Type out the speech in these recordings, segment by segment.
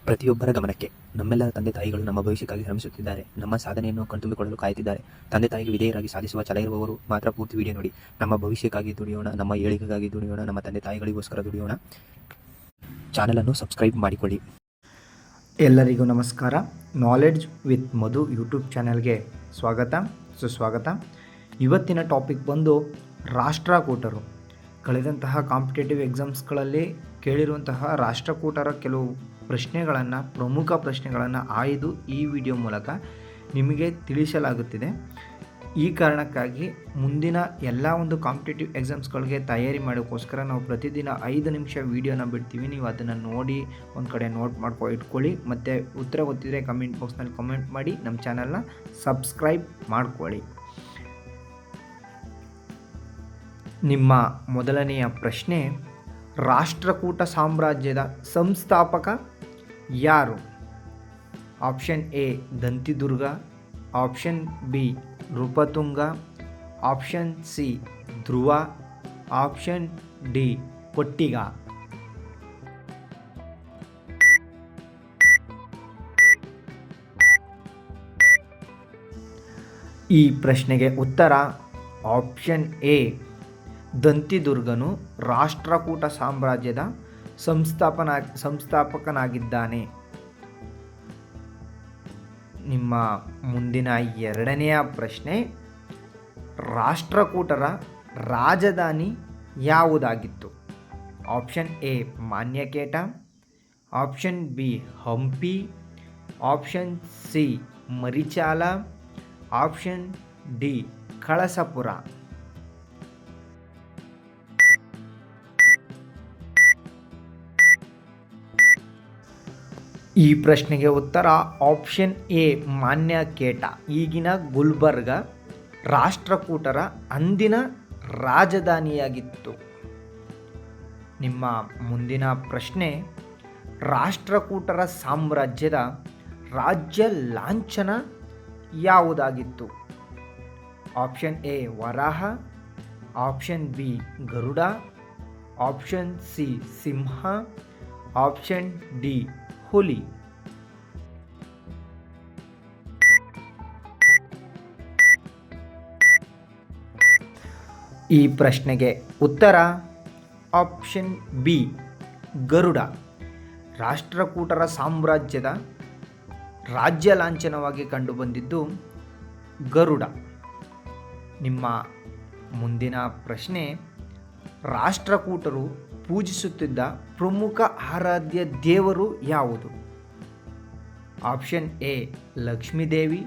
ಪ್ರತಿಯೊಬ್ಬರ ಗಮನಕ್ಕೆ. ನಮ್ಮೆಲ್ಲರ ತಂದೆ ತಾಯಿಗಳು ನಮ್ಮ ಭವಿಷ್ಯಕ್ಕಾಗಿ ಶ್ರಮಿಸುತ್ತಿದ್ದಾರೆ. ನಮ್ಮ ಸಾಧನೆಯನ್ನು ಕಣ್ತುಂಬಿಕೊಳ್ಳಲು ಕಾಯುತ್ತಿದ್ದಾರೆ. ತಂದೆ ತಾಯಿಗೆ ವಿಧೇಯರಾಗಿ ಸಾಧಿಸುವ ಛಲ ಇರುವವರು ಮಾತ್ರ ಪೂರ್ತಿ ವಿಡಿಯೋ ನೋಡಿ. ನಮ್ಮ ಭವಿಷ್ಯಕ್ಕಾಗಿ ದುಡಿಯೋಣ, ನಮ್ಮ ಏಳಿಗೆಗಾಗಿ ದುಡಿಯೋಣ, ನಮ್ಮ ತಂದೆ ತಾಯಿಗಳಿಗೋಸ್ಕರ ದುಡಿಯೋಣ. ಚಾನಲನ್ನು ಸಬ್ಸ್ಕ್ರೈಬ್ ಮಾಡಿಕೊಳ್ಳಿ. ಎಲ್ಲರಿಗೂ ನಮಸ್ಕಾರ. ನಾಲೆಡ್ಜ್ ವಿತ್ ಮಧು ಯೂಟ್ಯೂಬ್ ಚಾನಲ್ಗೆ ಸ್ವಾಗತ, ಸುಸ್ವಾಗತ. ಇವತ್ತಿನ ಟಾಪಿಕ್ ಬಂದು ರಾಷ್ಟ್ರಕೂಟರು. ಕಳೆದಂತಹ ಕಾಂಪಿಟೇಟಿವ್ ಎಕ್ಸಾಮ್ಸ್ಗಳಲ್ಲಿ ಕೇಳಿರುವಂತಹ ರಾಷ್ಟ್ರಕೂಟರ ಕೆಲವು ಪ್ರಶ್ನೆಗಳನ್ನು, ಪ್ರಮುಖ ಪ್ರಶ್ನೆಗಳನ್ನು ಆಯ್ದು ಈ ವಿಡಿಯೋ ಮೂಲಕ ನಿಮಗೆ ತಿಳಿಸಲಾಗುತ್ತಿದೆ. ಈ ಕಾರಣಕ್ಕಾಗಿ ಮುಂದಿನ ಎಲ್ಲ ಒಂದು ಕಾಂಪಿಟೇಟಿವ್ ಎಕ್ಸಾಮ್ಸ್ಗಳಿಗೆ ತಯಾರಿ ಮಾಡೋಕ್ಕೋಸ್ಕರ ನಾವು ಪ್ರತಿದಿನ 5 ನಿಮಿಷ ವೀಡಿಯೋನ ಬಿಡ್ತೀವಿ. ನೀವು ಅದನ್ನು ನೋಡಿ ಒಂದು ಕಡೆ ನೋಟ್ ಇಟ್ಕೊಳ್ಳಿ. ಮತ್ತು ಉತ್ತರ ಗೊತ್ತಿದ್ರೆ ಕಮೆಂಟ್ ಬಾಕ್ಸ್ನಲ್ಲಿ ಕಮೆಂಟ್ ಮಾಡಿ, ನಮ್ಮ ಚಾನಲ್ನ ಸಬ್ಸ್ಕ್ರೈಬ್ ಮಾಡ್ಕೊಳ್ಳಿ. ನಿಮ್ಮ ಮೊದಲನೆಯ ಪ್ರಶ್ನೆ, ರಾಷ್ಟ್ರಕೂಟ ಸಾಮ್ರಾಜ್ಯದ ಸಂಸ್ಥಾಪಕ ಯಾರು? Option A Dantidurga, option B Nripatunga, option C Dhruva, option D Pottiga. ಈ ಪ್ರಶ್ನೆಗೆ ಉತ್ತರ ಆಪ್ಷನ್ ಎ ದಂತಿದುರ್ಗನು ರಾಷ್ಟ್ರಕೂಟ ಸಾಮ್ರಾಜ್ಯದ ಸಂಸ್ಥಾಪಕನಾಗಿದ್ದಾನೆ. ನಿಮ್ಮ ಮುಂದಿನ ಎರಡನೆಯ ಪ್ರಶ್ನೆ, ರಾಷ್ಟ್ರಕೂಟರ ರಾಜಧಾನಿ ಯಾವುದಾಗಿತ್ತು? Option A Manyakheta, option B Hampi, option C Marichala, option D Kalasapura. ಈ ಪ್ರಶ್ನೆಗೆ ಉತ್ತರ ಆಪ್ಷನ್ ಎ ಮಾನ್ಯಕೇಟ, ಈಗಿನ ಗುಲ್ಬರ್ಗ ರಾಷ್ಟ್ರಕೂಟರ ಅಂದಿನ ರಾಜಧಾನಿಯಾಗಿತ್ತು. ನಿಮ್ಮ ಮುಂದಿನ ಪ್ರಶ್ನೆ, ರಾಷ್ಟ್ರಕೂಟರ ಸಾಮ್ರಾಜ್ಯದ ರಾಜ್ಯ ಲಾಂಛನ ಯಾವುದಾಗಿತ್ತು? ಆಪ್ಷನ್ ಎ ವರಾಹ, ಆಪ್ಷನ್ ಬಿ ಗರುಡ, ಆಪ್ಷನ್ ಸಿ ಸಿಂಹ, ಆಪ್ಷನ್ ಡಿ ಹುಲಿ. ಈ ಪ್ರಶ್ನೆಗೆ ಉತ್ತರ ಆಪ್ಷನ್ ಬಿ ಗರುಡ. ರಾಷ್ಟ್ರಕೂಟರ ಸಾಮ್ರಾಜ್ಯದ ರಾಜ್ಯ ಲಾಂಛನವಾಗಿ ಕಂಡುಬಂದಿದ್ದು ಗರುಡ. ನಿಮ್ಮ ಮುಂದಿನ ಪ್ರಶ್ನೆ, ರಾಷ್ಟ್ರಕೂಟರು ಪೂಜಿಸುತ್ತಿದ್ದ ಪ್ರಮುಖ ಆರಾಧ್ಯ ದೇವರು ಯಾವುದು? Option A Lakshmidevi,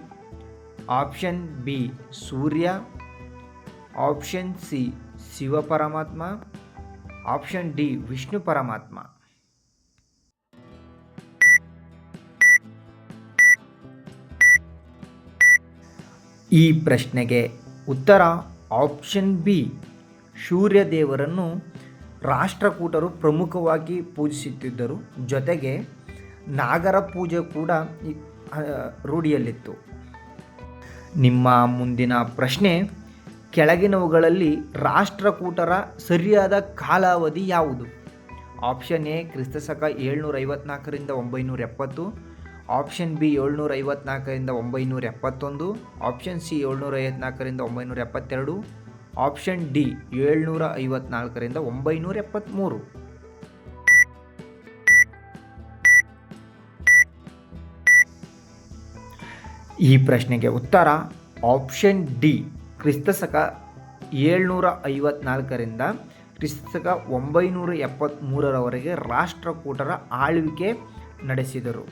option B Surya, option C Shiva ಪರಮಾತ್ಮ, ಆಪ್ಷನ್ ಡಿ ವಿಷ್ಣು ಪರಮಾತ್ಮ. ಈ ಪ್ರಶ್ನೆಗೆ ಉತ್ತರ ಆಪ್ಷನ್ ಬಿ ಸೂರ್ಯದೇವರನ್ನು ರಾಷ್ಟ್ರಕೂಟರು ಪ್ರಮುಖವಾಗಿ ಪೂಜಿಸುತ್ತಿದ್ದರು. ಜೊತೆಗೆ ನಾಗರ ಪೂಜೆ ಕೂಡ ರೂಢಿಯಲ್ಲಿತ್ತು. ನಿಮ್ಮ ಮುಂದಿನ ಪ್ರಶ್ನೆ, ಕೆಳಗಿನವುಗಳಲ್ಲಿ ರಾಷ್ಟ್ರಕೂಟರ ಸರಿಯಾದ ಕಾಲಾವಧಿ ಯಾವುದು? ಆಪ್ಷನ್ ಎ ಕ್ರಿಸ್ತಶಕ 754ರಿಂದ 970, ಆಪ್ಷನ್ ಬಿ 754ರಿಂದ 971, ಆಪ್ಷನ್ ಸಿ 754ರಿಂದ 972, ಆಪ್ಷನ್ ಡಿ 754ರಿಂದ 973. ಈ ಪ್ರಶ್ನೆಗೆ ಉತ್ತರ ಆಪ್ಷನ್ ಡಿ ಕ್ರಿಸ್ತಶಕ 754ರಿಂದ ಕ್ರಿಸ್ತಶಕ 973ರವರೆಗೆ ರಾಷ್ಟ್ರಕೂಟರ ಆಳ್ವಿಕೆ ನಡೆಸಿದರು.